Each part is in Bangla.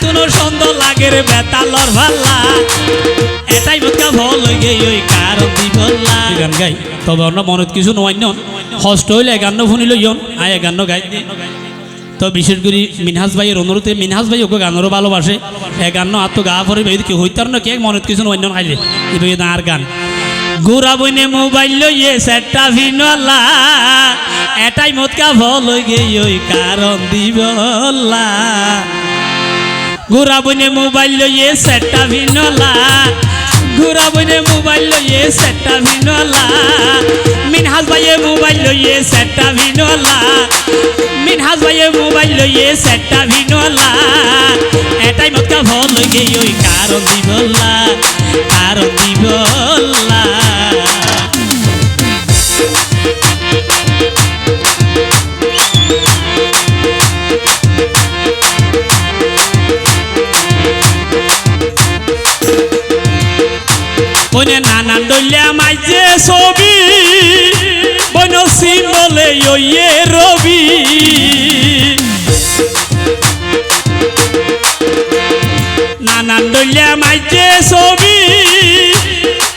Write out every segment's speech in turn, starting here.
আতুনো সুন্দর লাগে রে বেতালর ভাল্লা এটাই বোকা ভল গে ওই কারণ দিবল্লা গান গাই তবে অন্য মনত কিছু নয় নন হস্ত হইলে গান শুনিল ইয়ন আয় গান গাই তো বিশেষ করে মিনহাজ ভাইয়ের অনুরোধে মিনহাজ ভাই ওকে গানেরও ভালোবাসে এ গান আত্ম গা পরে কি হইতার না কে মনত কিছু নয় নন খাইলে এবার আর গান গোরা বইনে মোবাইল লইয়ে সেটটা ভিনলা এটাই মতকা ভল গে ওই কারণ দিবল্লা গোরা বইনে মোবাইল লইয়ে সেটটা ভিনলা গোরা বইনে মোবাইল লইয়ে সেটটা ভিনলা মিনহাজ ভাইয়ে মোবাইল লইয়ে সেটটা ভিনলা মিনহাজ ভাইয়ে মোবাইল লইয়ে সেটটা ভিনলা এটাই মতকা ভল গে ওই কারণ দিবল্লা কারণ দিবল্লা বনে নানান দলিয়া মাইজে ছবি বন সিম্বলে ইয়ে রবি নানান দলিয়া মাইজে ছবি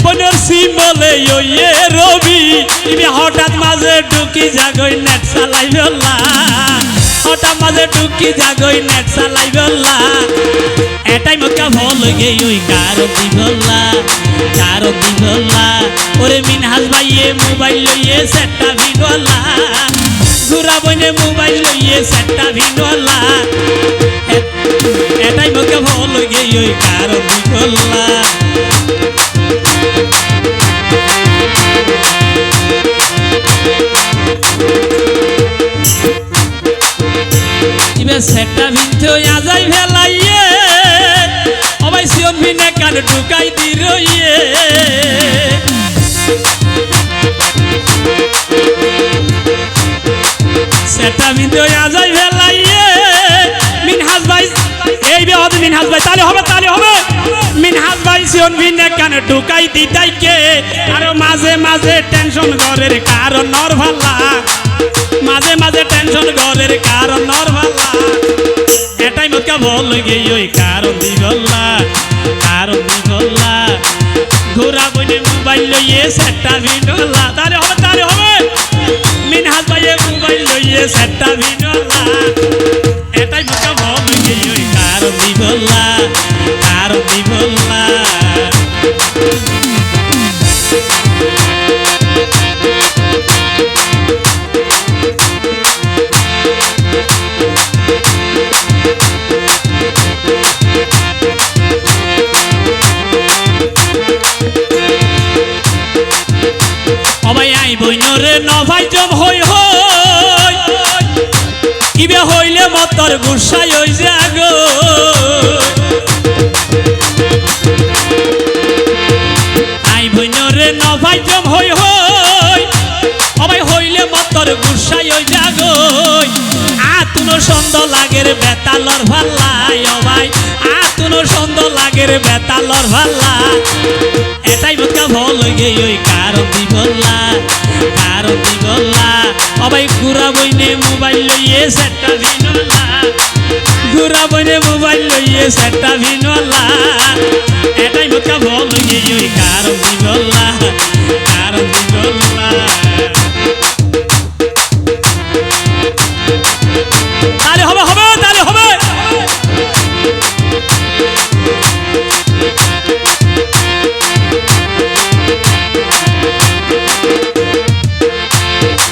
বনের সিম্বলে ইয়ে রবি ইবি হঠাৎ মাঝে ঢুকি যাগই নেট চালাই ফেললা হঠাৎ মাঝে ঢুকি যাগই নেট চালাই ফেললা এটাই মক্কা ভল গে ওই কারণ দিবল্লা ওরে মিনহাজ ভাইয়ে মোবাইল লইয়ে সেটটা ভিনলা গোরা বইনে মোবাইল লইয়ে সেটটা ভিনলা এটাই মক্কা ভল গে ওই কারণ দিবল্লা ইবে সেটটা ভিনতে আজাই ফেলাইয়ে অবাই সিয়ন ভিনে কান ঢুকাই দিরইয়ে সেটটা ভিনতে আজাই ফেলাইয়ে মিনহাজ ভাই এই বে হবে মিনহাজ ভাই তালে হবে মিনহাজ ভাই সিয়ন ভিনে কান ঢুকাই দিতাই কে আর মাঝে মাঝে টেনশন ঘরের কারণ নর ভাল্লা মাঝে মাঝে টেনশন ঘরের কারণ নর ভাল্লা এটাই মতকা ভল গে ওই কারণ দিবল্লা ঘোরা বইনে মোবাইল লইয়ে সেটটা ভিনলা তালে হবে মিনহাজ ভাইয়ে মোবাইল লইয়ে সেটটা ভিনলা এটাই মতকা ভল গে ওই কারণ দিবল্লা অবাই আই বইনরে নভাই জম হই ইবে হইলে মতর গুসাই হই যাগো আই বইনরে নভাই জম হই অবাই হইলে মতর গুসাই হই যাগো আতুনো সুন্দর লাগের বেতালর ভাল্লা অবাই আতুনো সুন্দর লাগের বেতালর ভাল্লা এটাই মতকা ভল গে ওই কারণ দিবল্লা অবাই গোরা বইনে মোবাইল লইয়ে সেটটা ভিনলা গোরা বইনে মোবাইল লইয়ে সেটটা ভিনলা এটাই মতকা ভল গে ওই কারণ দিবল্লা তালে হবে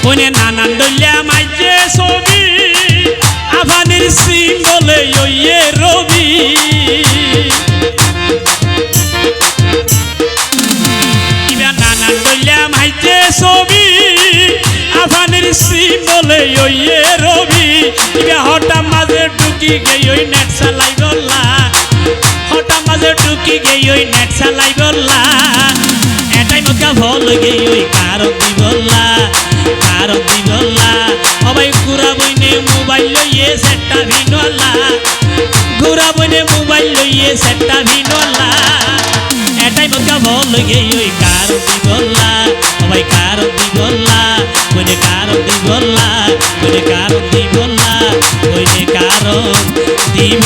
বনে নানান দলিয়া মাইজে ছবি আফানির সিম্বলে ইয়ে রবি ইবা নানান দলিয়া মাইজে ছবি আফানির সিম্বলে ইয়ে রবি ইবা হঠাৎ মাঝে ঢুকি গে ওই নেট চালাই বললা হঠাৎ মাঝে ঢুকি গে ওই নেট চালাই বললা এটাই মতকা ভল গে ওই কারণ দিবল্লা অবাই গোরা বইনে মোবাইল লইয়ে সেটটা ভিনলা গোরা বইনে মোবাইল লইয়ে সেটটা ভিনলা এটাই মতকা ভল গে ওই কারণ দিবল্লা অবাই কারণ দিবল্লা বইনে কারণ দিবল্লা বইনে কারণ দিব